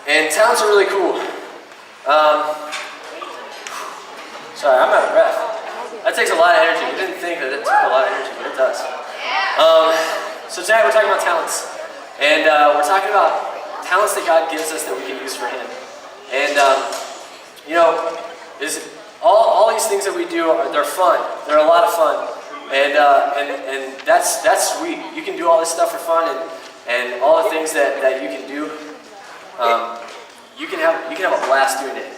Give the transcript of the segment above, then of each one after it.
and talents are really cool. Sorry, I'm out of breath. That takes a lot of energy. I didn't think that it took a lot of energy, but it does. So tonight we're talking about talents. And we're talking about talents that God gives us that we can use for Him. And, all these things that we do, they're fun. They're a lot of fun. And that's sweet. You can do all this stuff for fun and all the things that you can do. You can have a blast doing it.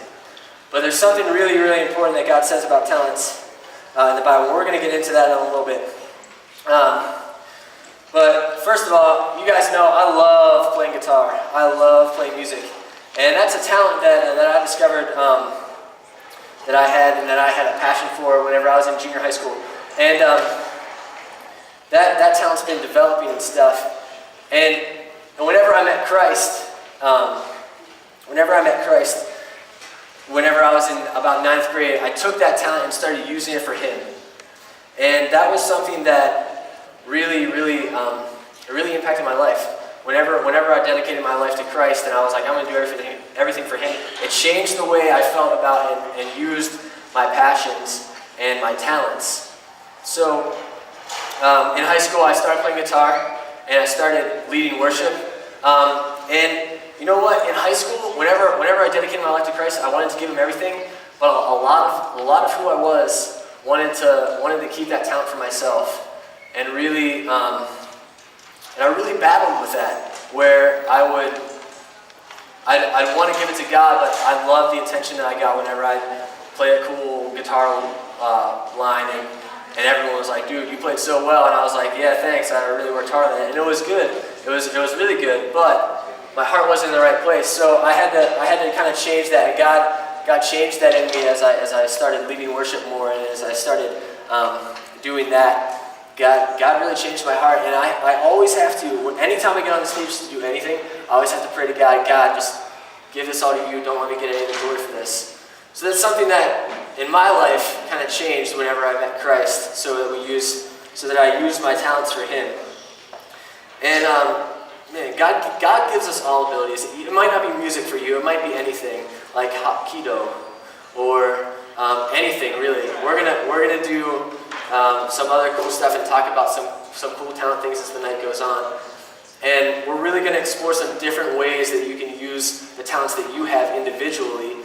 But there's something really, really important that God says about talents in the Bible. We're going to get into that in a little bit. But first of all, you guys know I love playing guitar. I love playing music. And that's a talent that I discovered that I had and that I had a passion for whenever I was in junior high school. And that talent's been developing and stuff. And whenever I met Christ, whenever I was in about 9th grade, I took that talent and started using it for Him. And that was something that really impacted my life. Whenever I dedicated my life to Christ and I was like, I'm going to do everything for Him, it changed the way I felt about and used my passions and my talents. So in high school, I started playing guitar and I started leading worship. And you know what? In high school, whenever I dedicated my life to Christ, I wanted to give Him everything. But a lot of who I was wanted to keep that talent for myself, and I really battled with that. Where I'd want to give it to God, but I love the attention that I got whenever I play a cool guitar line, and everyone was like, "Dude, you played so well," and I was like, "Yeah, thanks. I really worked hard on it," and it was good. It was really good, but my heart wasn't in the right place, so I had to kind of change that. And God changed that in me as I started leading worship more, and as I started doing that. God really changed my heart, and I always have to. Anytime I get on the stage to do anything, I always have to pray to God. God, just give this all to You. Don't let me get any of the glory for this. So that's something that in my life kind of changed whenever I met Christ, so that I use my talents for Him. And man, God gives us all abilities. It might not be music for you. It might be anything like Hapkido or anything really. We're gonna do some other cool stuff and talk about some cool talent things as the night goes on. And we're really gonna explore some different ways that you can use the talents that you have individually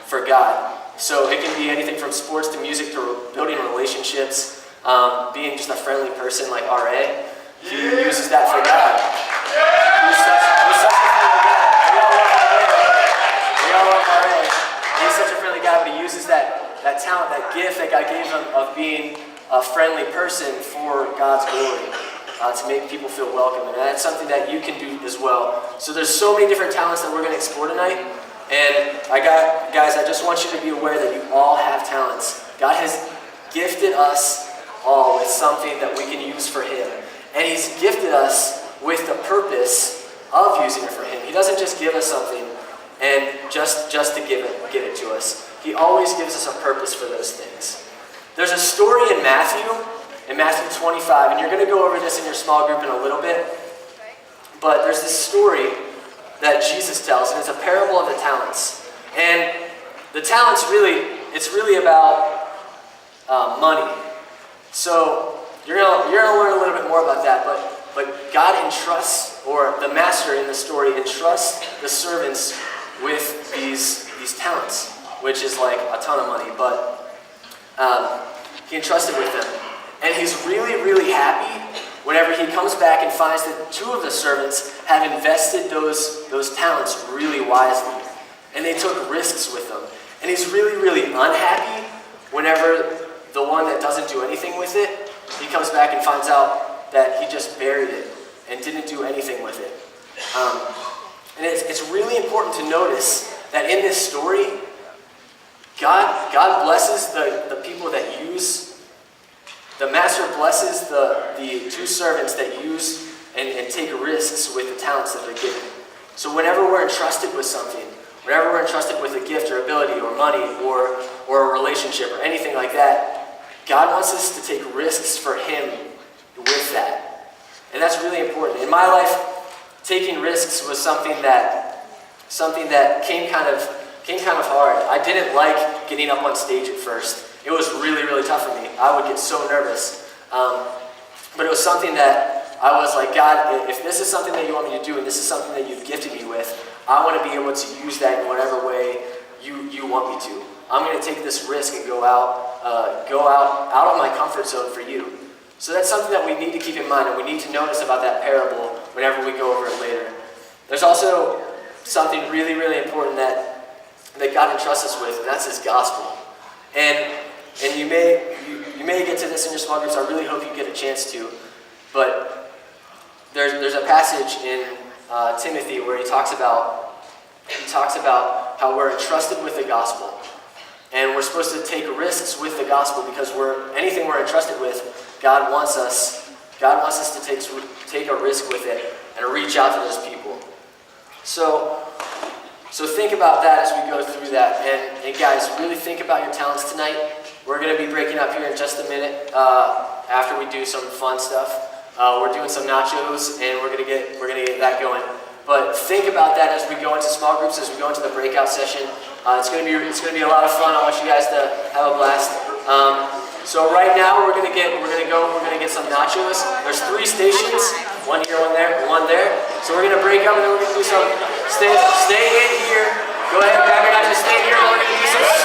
for God. So it can be anything from sports to music to building relationships, being just a friendly person like R.A. He uses that for God. He's such a friendly guy. We all love R.A. He's such a friendly guy, but he uses that talent, that gift that God gave him of being a friendly person for God's glory, to make people feel welcome. And that's something that you can do as well. So there's so many different talents that we're going to explore tonight. And guys, I just want you to be aware that you all have talents. God has gifted us all with something that we can use for Him. And He's gifted us with the purpose of using it for Him. He doesn't just give us something and just to give it to us. He always gives us a purpose for those things. There's a story in Matthew 25, and you're going to go over this in your small group in a little bit. But there's this story that Jesus tells, and it's a parable of the talents. And the talents it's really about money. So you're gonna learn a little bit more about that. But God entrusts, or the master in the story entrusts the servants with these talents, which is like a ton of money, but He entrusted with them. And He's really happy whenever He comes back and finds that 2 of the servants have invested those talents really wisely. And they took risks with them. And He's really unhappy whenever the one that doesn't do anything with it, he comes back and finds out that he just buried it and didn't do anything with it. And it's really important to notice that in this story, God blesses the people that use. The master blesses the 2 servants that use and take risks with the talents that they're given. So whenever we're entrusted with something, whenever we're entrusted with a gift or ability or money or a relationship or anything like that, God wants us to take risks for Him with that. And that's really important. In my life, taking risks was something that came kind of hard. I didn't like getting up on stage at first. It was really, really tough for me. I would get so nervous. But it was something that I was like, God, if this is something that you want me to do, and this is something that you've gifted me with, I want to be able to use that in whatever way you want me to. I'm going to take this risk and go out of my comfort zone for you. So that's something that we need to keep in mind, and we need to notice about that parable whenever we go over it later. There's also something really, really important that God entrusts us with, and that's His gospel. And you may get to this in your small groups. I really hope you get a chance to. But there's a passage in Timothy where he talks about how we're entrusted with the gospel, and we're supposed to take risks with the gospel because anything we're entrusted with, God wants us to take a risk with it and reach out to those people. So think about that as we go through that. And guys, really think about your talents tonight. We're going to be breaking up here in just a minute after we do some fun stuff. We're doing some nachos, and we're going to get that going. But think about that as we go into small groups, as we go into the breakout session. It's going to be a lot of fun. I want you guys to have a blast. So right now we're going to get some nachos. There's 3 stations, one here, one there, one there. So we're going to break up, and then we're going to do some. Stay in here. Go ahead, grab your nachos. Stay here. We're going to do some